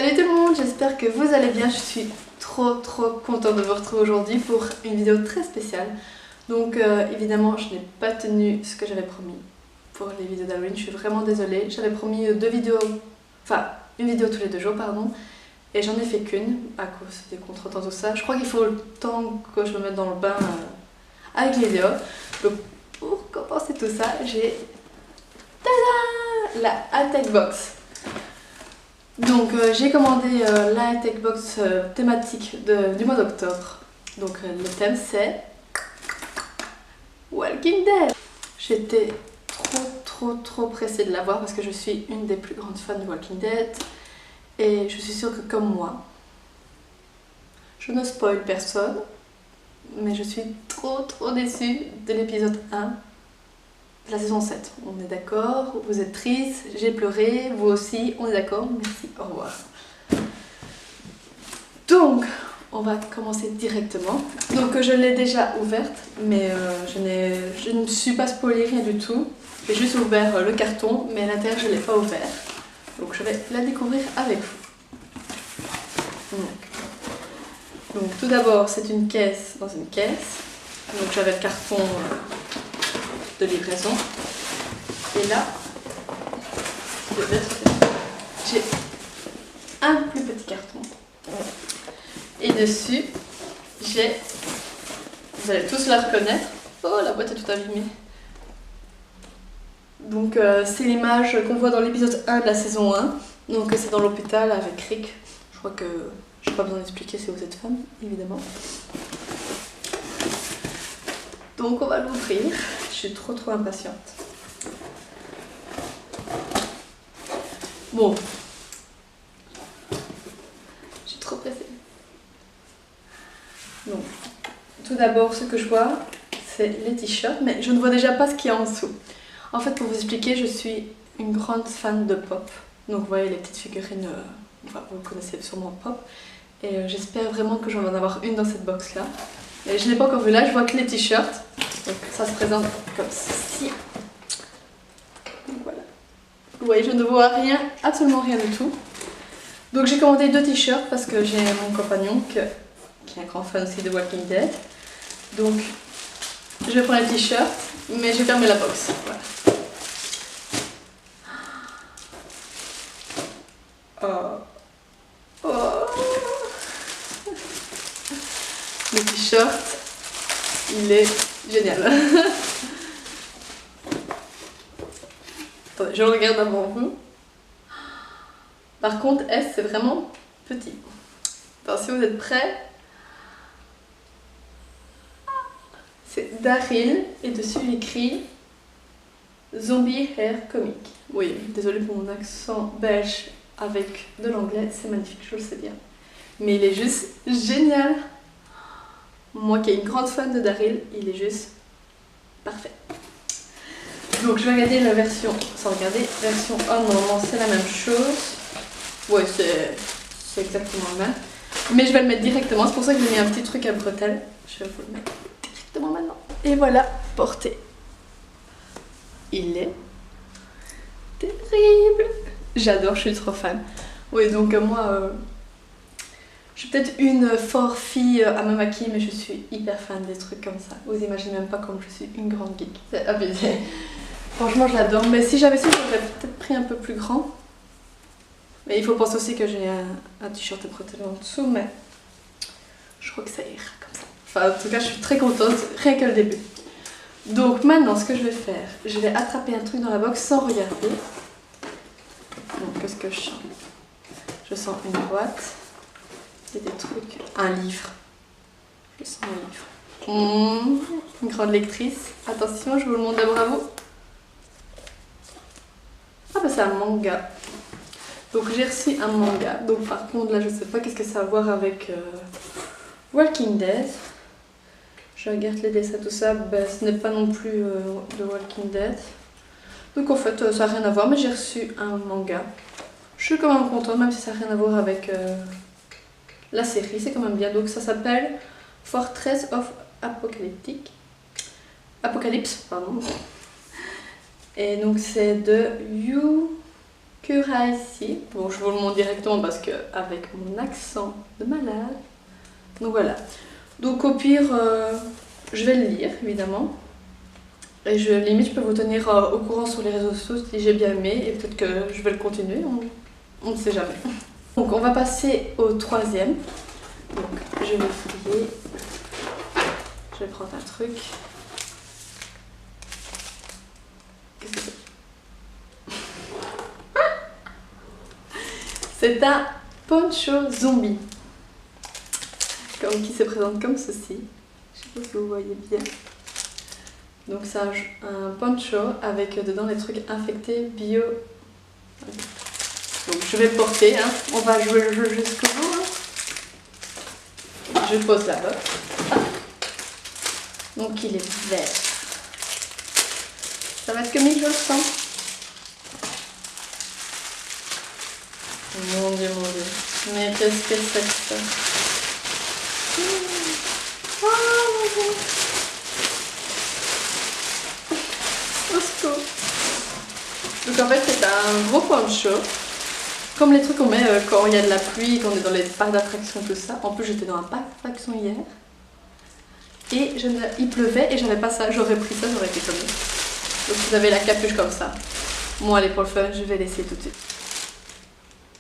Salut tout le monde, j'espère que vous allez bien. Je suis trop contente de vous retrouver aujourd'hui pour une vidéo très spéciale. Donc évidemment je n'ai pas tenu ce que j'avais promis pour les vidéos d'Halloween, je suis vraiment désolée. J'avais promis une vidéo tous les 2 jours pardon, et j'en ai fait qu'une à cause des contretemps tout ça. Je crois qu'il faut le temps que je me mette dans le bain avec les vidéos. Donc pour compenser tout ça, j'ai la high-tech box. Donc j'ai commandé la high-tech box thématique du mois d'octobre. Donc le thème c'est Walking Dead. J'étais trop pressée de l'avoir parce que je suis une des plus grandes fans de Walking Dead. Et je suis sûre que comme moi, je ne spoil personne, mais je suis trop déçue de l'épisode 1 de la saison 7. On est d'accord, vous êtes triste, j'ai pleuré, vous aussi, on est d'accord, merci, au revoir. Donc, on va commencer directement. Donc je l'ai déjà ouverte, mais je ne me suis pas spoilée rien du tout. J'ai juste ouvert le carton, mais à l'intérieur je ne l'ai pas ouvert. Donc je vais la découvrir avec vous. Donc tout d'abord c'est une caisse dans une caisse. Donc j'avais le carton de livraison. Et là, j'ai un plus petit carton. Et dessus, j'ai, vous allez tous la reconnaître. Oh, la boîte est toute abîmée. Donc c'est l'image qu'on voit dans l'épisode 1 de la saison 1. Donc c'est dans l'hôpital avec Rick. Je crois que je n'ai pas besoin d'expliquer si vous êtes fan, évidemment. Donc on va l'ouvrir. Je suis trop impatiente. Bon. Je suis trop pressée. Donc, tout d'abord, ce que je vois, c'est les t-shirts, mais je ne vois déjà pas ce qu'il y a en dessous. En fait, pour vous expliquer, je suis une grande fan de Pop. Donc, vous voyez les petites figurines, vous connaissez sûrement Pop. Et j'espère vraiment que j'en vais en avoir une dans cette box-là. Et je ne l'ai pas encore vu là, je vois que les t-shirts. Donc, ça se présente comme ceci. Donc, voilà. Vous voyez, je ne vois rien, absolument rien du tout. Donc, j'ai commandé 2 t-shirts parce que j'ai mon compagnon qui est un grand fan aussi de Walking Dead. Donc je vais prendre les t-shirts, mais j'ai fermé la box. Voilà. Le t-shirt, il est génial. Attendez, je le regarde avant vous. Par contre, S, c'est vraiment petit. Alors, si vous êtes prêts, c'est Daryl et dessus il écrit Zombie Hair Comic. Oui, désolée pour mon accent belge avec de l'anglais, c'est magnifique, je le sais bien. Mais il est juste génial. Moi qui est une grande fan de Daryl, il est juste parfait. Donc je vais regarder la version, sans regarder, version normalement c'est la même chose. Ouais, c'est exactement le même. Mais je vais le mettre directement, c'est pour ça que j'ai mis un petit truc à bretelles. Je vais vous le mettre directement maintenant. Et voilà, porté. Il est terrible. J'adore, je suis trop fan. Oui, donc moi, je suis peut-être une fort fille à me maquiller, mais je suis hyper fan des trucs comme ça. Vous imaginez même pas comme je suis une grande geek. C'est abusé. Franchement, je l'adore. Mais si j'avais su, j'aurais peut-être pris un peu plus grand. Mais il faut penser aussi que j'ai un t-shirt à bretelles en dessous, mais je crois que ça ira comme ça. Enfin, en tout cas, je suis très contente, rien que le début. Donc maintenant, ce que je vais faire, je vais attraper un truc dans la box sans regarder. Donc, qu'est-ce que je sens? Je sens une boîte et des trucs. Un livre. Je sens un livre. Une grande lectrice. Attention, je vous le montre d'abord à vous. Ah bah c'est un manga. Donc j'ai reçu un manga, donc par contre là je sais pas qu'est-ce que ça a à voir avec Walking Dead. Je regarde les dessins tout ça, ben, ce n'est pas non plus de Walking Dead. Donc en fait ça n'a rien à voir, mais j'ai reçu un manga. Je suis quand même contente, même si ça n'a rien à voir avec la série, c'est quand même bien. Donc ça s'appelle Fortress of Apocalypse, pardon. Et donc c'est de Yu Curaçao. Bon, je vous le montre directement parce que avec mon accent de malade. Donc voilà. Donc au pire, je vais le lire évidemment. Et limite, je peux vous tenir au courant sur les réseaux sociaux si j'ai bien aimé et peut-être que je vais le continuer, on ne sait jamais. Donc on va passer au troisième. Donc je vais fouiller. Je vais prendre un truc. Qu'est-ce que c'est? C'est un poncho zombie. Qui se présente comme ceci. Je sais pas si vous voyez bien. Donc c'est un poncho avec dedans des trucs infectés bio. Donc je vais le porter, hein. On va jouer le jeu jusqu'au bout. Hein. Je le pose là-bas. Donc il est vert. Ça va être comme il je le sens. Mon Dieu, mon Dieu. Mais qu'est-ce que c'est que ça? Oh mon Dieu. Au secours. Donc en fait c'est un gros poncho. Comme les trucs qu'on met quand il y a de la pluie, quand on est dans les parcs d'attractions, tout ça. En plus j'étais dans un parc d'attractions hier. Et il pleuvait et j'avais pas ça. J'aurais pris ça, j'aurais été comme ça. Donc vous avez la capuche comme ça. Moi allez pour le fun, je vais l'essayer tout de suite.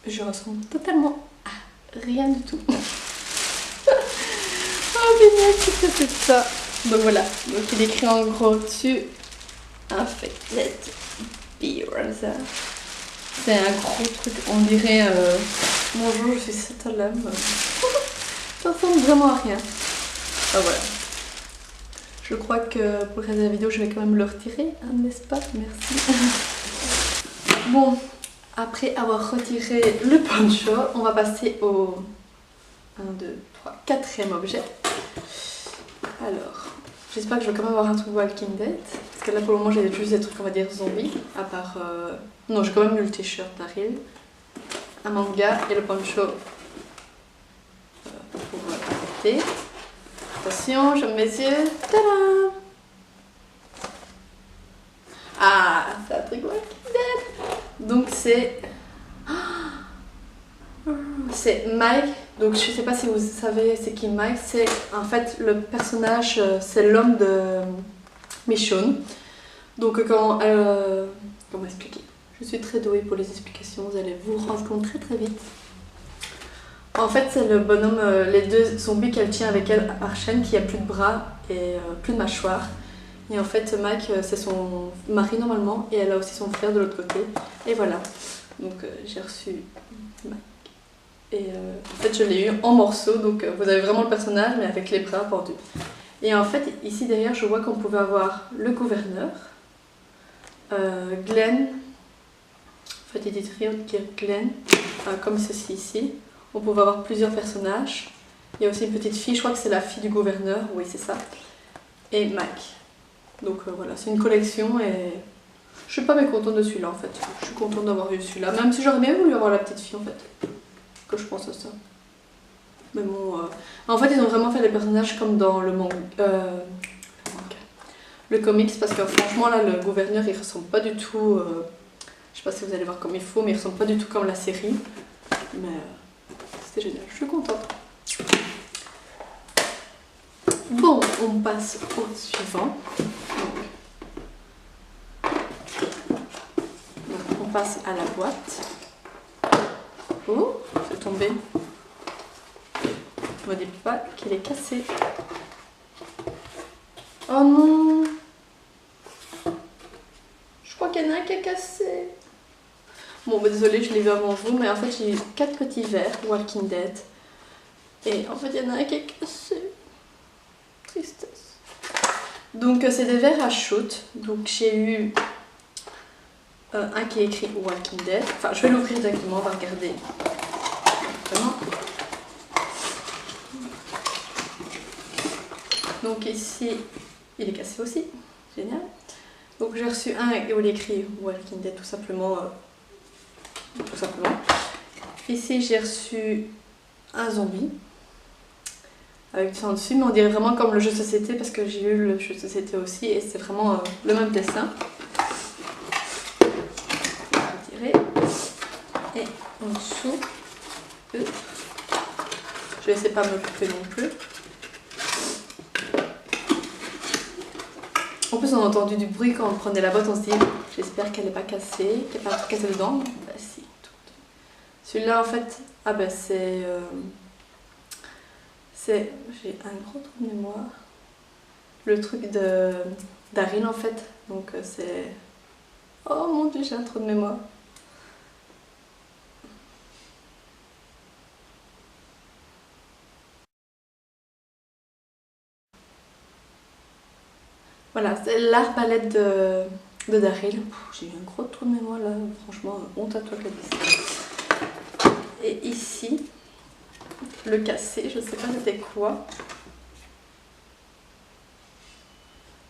Je ressemble totalement à rien du tout. Oh génial, qu'est-ce que c'est ça? Donc voilà, donc il écrit en gros dessus Infected Beers. C'est un gros truc, on dirait bonjour, je suis Satalem. Ça ressemble vraiment à rien. Ah voilà. Je crois que pour le reste de la vidéo, je vais quand même le retirer, hein, n'est-ce pas? Merci. Bon, après avoir retiré le poncho, on va passer au 1, 2, 3, 4e objet. Alors, j'espère que je vais quand même avoir un truc Walking Dead. Parce que là pour le moment j'ai juste des trucs on va dire zombies. À part... Non, j'ai quand même eu le t-shirt d'Ariel. Un manga et le poncho pour porter. Attention, j'aime mes yeux. Tadam! Ah, c'est un truc Walking Dead. Donc c'est Mike. Donc je sais pas si vous savez c'est qui Mike. C'est en fait le personnage, c'est l'homme de Michonne. Donc comment expliquer? Je suis très douée pour les explications, vous allez vous rendre compte très très vite. En fait c'est le bonhomme, les deux zombies qu'elle tient avec elle par chaîne qui a plus de bras et plus de mâchoire. Et en fait Mike c'est son mari normalement et elle a aussi son frère de l'autre côté. Et voilà, donc j'ai reçu Mike. Et en fait je l'ai eu en morceaux, donc vous avez vraiment le personnage mais avec les bras pendus. Et en fait ici derrière je vois qu'on pouvait avoir le gouverneur, Glenn, en fait il dit Glenn, comme ceci ici. On pouvait avoir plusieurs personnages. Il y a aussi une petite fille, je crois que c'est la fille du gouverneur, oui c'est ça. Et Mac. Donc voilà, c'est une collection et je suis pas mécontente de celui-là en fait. Je suis contente d'avoir eu celui-là, même si j'aurais bien voulu avoir la petite fille en fait. Que je pense à ça. Mais bon, en fait ils ont vraiment fait les personnages comme dans le manga. Le comics parce que franchement là le gouverneur il ressemble pas du tout, je sais pas si vous allez voir comme il faut, mais il ressemble pas du tout comme la série. Mais c'était génial, je suis contente. Bon, on passe au suivant. Donc, on passe à la boîte. Oh, c'est tombé. Ne me dites pas qu'elle est cassée. Oh non! Je crois qu'il y en a un qui est cassé. Bon, bah désolée, je l'ai vu avant vous, mais en fait j'ai eu 4 petits verres Walking Dead. Et en fait il y en a un qui est cassé. Tristesse. Donc c'est des verres à shoot. Donc j'ai eu un qui est écrit Walking Dead. Enfin, je vais l'ouvrir directement, on va regarder. Vraiment. Donc ici, il est cassé aussi. Génial. Donc j'ai reçu un où il est écrit Walking Dead tout simplement. Ici j'ai reçu un zombie. Avec du sang dessus, mais on dirait vraiment comme le jeu de société parce que j'ai eu le jeu de société aussi et c'est vraiment le même dessin. tout. Je vais essayer de pas me couper non plus. En plus on a entendu du bruit quand on prenait la boîte, on se dit j'espère qu'elle n'est pas cassée, qu'il n'y a pas un truc cassé dedans. Bah si. Celui-là en fait, ah bah c'est... j'ai un gros trou de mémoire. Le truc de Daryl en fait, donc c'est... Oh mon dieu, j'ai un trou de mémoire. Voilà, c'est l'arbalète de Daryl. J'ai eu un gros trou de mémoire là, franchement, honte à toi Gladys. Et ici, le cassé, je sais pas c'était quoi.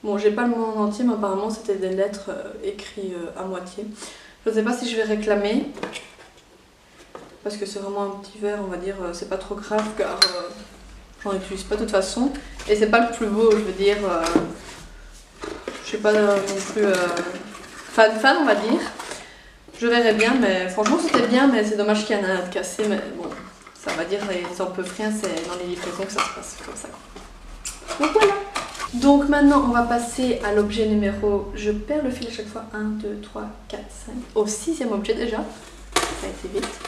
Bon, j'ai pas le mot en entier, mais apparemment c'était des lettres écrites à moitié. Je sais pas si je vais réclamer, parce que c'est vraiment un petit verre, on va dire, c'est pas trop grave car j'en utilise pas de toute façon. Et c'est pas le plus beau, je veux dire, je suis pas non plus fan, on va dire. Je verrai bien, mais franchement c'était bien, mais c'est dommage qu'il y en a un de cassé, mais bon, ça va dire, ils en peuvent rien, c'est dans les livraisons que ça se passe comme ça. Donc voilà. Donc maintenant on va passer à l'objet numéro, je perds le fil à chaque fois, 1, 2, 3, 4, 5, au 6e objet déjà, ça a été vite.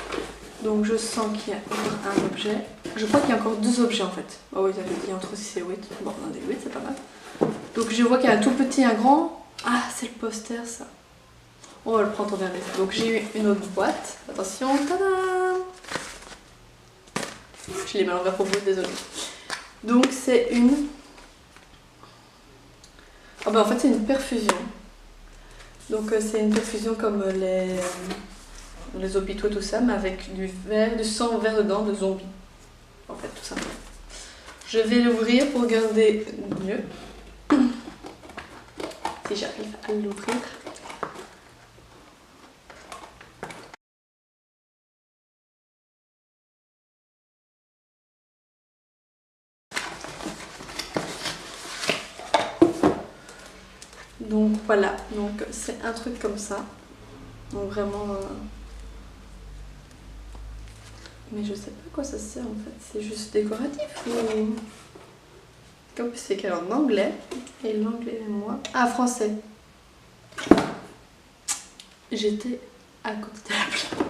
Donc je sens qu'il y a encore un objet, je crois qu'il y a encore 2 objets en fait. Oh oui, j'avais dit entre 6 et 8, bon on a des 8 c'est pas mal. Donc je vois qu'il y a un tout petit et un grand, ah c'est le poster ça. On va le prendre en dernier. Donc j'ai eu une autre boîte, attention, tadam. Je l'ai mis à l'envers pour vous, désolé. Donc c'est une... Oh ben en fait c'est une perfusion. Donc c'est une perfusion comme les hôpitaux tout ça, mais avec du sang vert dedans de zombies. En fait tout simplement. Je vais l'ouvrir pour regarder mieux. Si j'arrive à l'ouvrir. Donc voilà, donc c'est un truc comme ça. Donc vraiment... Mais je sais pas à quoi ça sert en fait. C'est juste décoratif ou... Comme c'est écrit en anglais. Et l'anglais et moi... Ah, français. J'étais à côté de la plaque.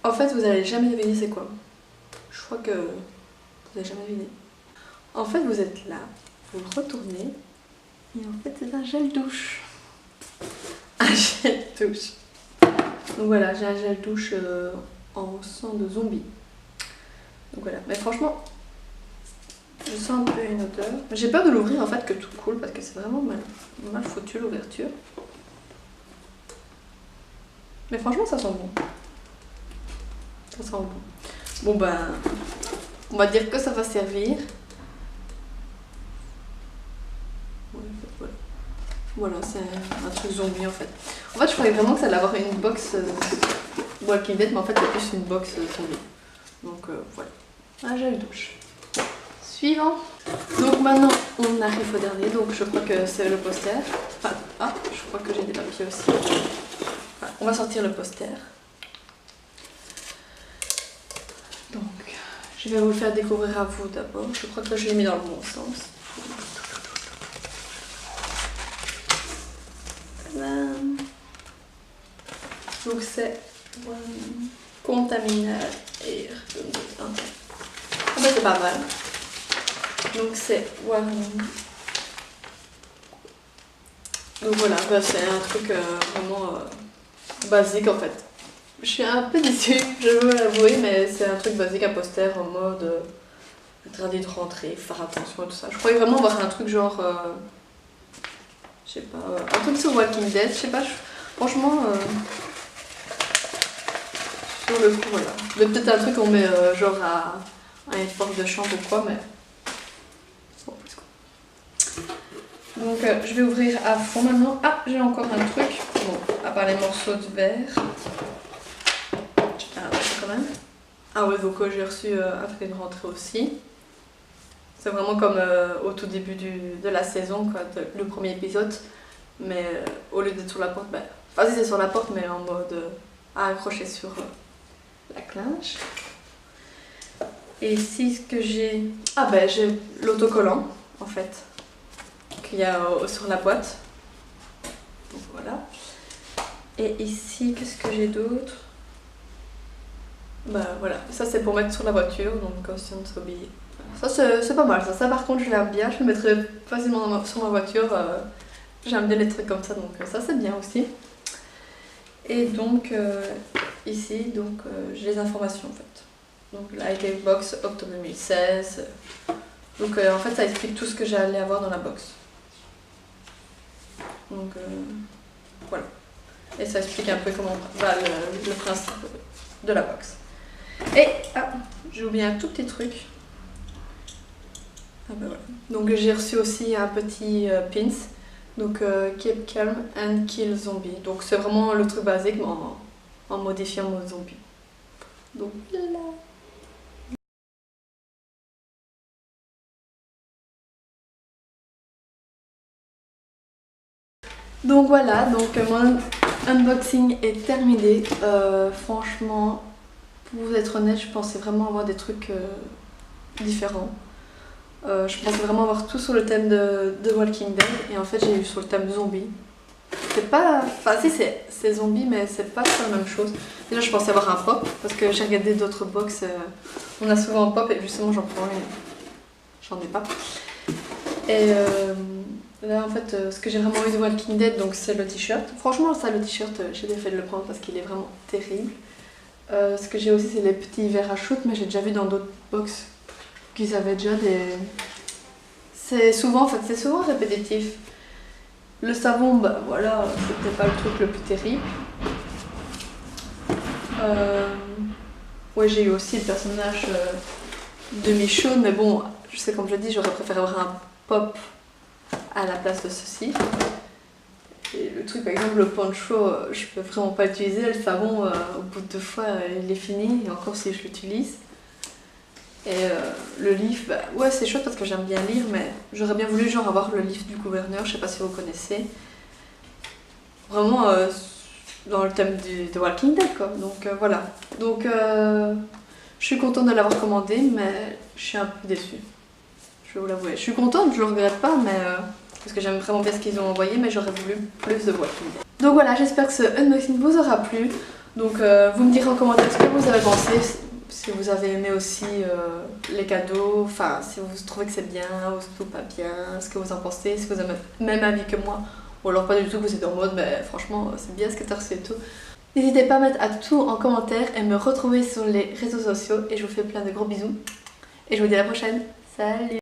En fait, vous allez jamais deviner c'est quoi. Je crois que vous n'allez jamais deviner. En fait, vous êtes là, vous le retournez, et en fait, c'est un gel douche. Un gel douche. Donc voilà, j'ai un gel douche en sang de zombie. Donc voilà, mais franchement, je sens un peu une odeur. J'ai peur de l'ouvrir en fait que tout coule parce que c'est vraiment mal foutu l'ouverture. Mais franchement, ça sent bon. Ça sent bon. Bon ben, on va dire que ça va servir. Voilà, c'est un truc zombie en fait. En fait, je croyais vraiment que ça allait avoir une box Walking Dead, mais en fait, c'est plus une box zombie. Donc voilà, un gel douche. Suivant. Donc maintenant, on arrive au dernier. Donc je crois que c'est le poster. Enfin, ah, je crois que j'ai des papiers aussi. Voilà, on va sortir le poster. Donc, je vais vous le faire découvrir à vous d'abord. Je crois que je l'ai mis dans le bon sens. Donc c'est Contaminated Air 2021. Ah bah c'est pas mal. Donc c'est Warning. Donc voilà, bah c'est un truc vraiment basique en fait. Je suis un peu déçue, je veux l'avouer, mais c'est un truc basique, un poster en mode interdit de rentrer, faire attention et tout ça. Je croyais vraiment voir un truc genre, je sais pas, un truc sur Walking Dead, je sais pas, franchement, sur le coup, voilà. Mais peut-être un truc qu'on met genre à une porte de chambre ou quoi, mais bon, plus quoi. Donc je vais ouvrir à fond maintenant. Ah, j'ai encore un truc, bon, à part les morceaux de verre. Quand même. Ah ouais, donc j'ai reçu après une rentrée aussi. C'est vraiment comme au tout début de la saison, quoi, le premier épisode. Mais au lieu d'être sur la porte, enfin si c'est sur la porte, mais en mode à accrocher sur la clinche. Et ici ce que j'ai... Ah ben j'ai l'autocollant en fait, qu'il y a sur la boîte. Donc voilà. Et ici qu'est-ce que j'ai d'autre? Bah voilà, ça c'est pour mettre sur la voiture, donc Caution to be. Ça c'est pas mal, ça par contre je l'aime bien, je le mettrais facilement sur ma voiture. J'aime bien les trucs comme ça, donc ça c'est bien aussi. Et donc ici, donc j'ai les informations en fait. Donc la High Box octobre 2016. Donc en fait ça explique tout ce que j'allais avoir dans la box. Donc voilà. Et ça explique un peu comment va le principe de la box. Et j'ai oublié un tout petit truc. Ah ben voilà. Donc j'ai reçu aussi un petit pins. Donc Keep Calm and Kill Zombie. Donc c'est vraiment le truc basique mais en modifiant mon zombie. Donc là. Donc voilà, donc mon unboxing est terminé. Franchement, pour vous être honnête, je pensais vraiment avoir des trucs différents. Je pensais vraiment avoir tout sur le thème de Walking Dead et en fait j'ai eu sur le thème zombie. C'est pas... Enfin si c'est zombie mais c'est pas la même chose. Déjà je pensais avoir un pop parce que j'ai regardé d'autres box. On a souvent un pop et justement j'en prends une. J'en ai pas. Et là en fait ce que j'ai vraiment eu de Walking Dead donc c'est le t-shirt. Franchement ça le t-shirt j'ai bien fait de le prendre parce qu'il est vraiment terrible. Ce que j'ai aussi c'est les petits verres à shoot mais j'ai déjà vu dans d'autres box qu'ils avaient déjà des... C'est souvent répétitif. Le savon, bah voilà, c'était pas le truc le plus terrible. Ouais, j'ai eu aussi le personnage de Michonne, mais bon, je sais comme je dis, j'aurais préféré avoir un pop à la place de ceci. Et le truc, par exemple, le poncho, je peux vraiment pas l'utiliser. Le savon, au bout de 2 fois, il est fini, et encore si je l'utilise. Et le livre, bah, ouais c'est chouette parce que j'aime bien lire, mais j'aurais bien voulu genre avoir le livre du gouverneur, je sais pas si vous connaissez. Vraiment dans le thème de Walking Dead quoi, donc voilà. Donc je suis contente de l'avoir commandé, mais je suis un peu déçue. Je vais vous l'avouer. Je suis contente, je le regrette pas, mais parce que j'aime vraiment bien ce qu'ils ont envoyé, mais j'aurais voulu plus de Walking Dead. Donc voilà, j'espère que ce unboxing vous aura plu. Donc vous me direz en commentaire ce que vous avez pensé. Si vous avez aimé aussi les cadeaux, enfin si vous trouvez que c'est bien ou pas bien, ce que vous en pensez, si vous avez le même avis que moi, ou alors pas du tout, vous êtes en mode mais franchement c'est bien ce que tu as reçu et tout. N'hésitez pas à mettre à tout en commentaire et me retrouver sur les réseaux sociaux et je vous fais plein de gros bisous. Et je vous dis à la prochaine, salut!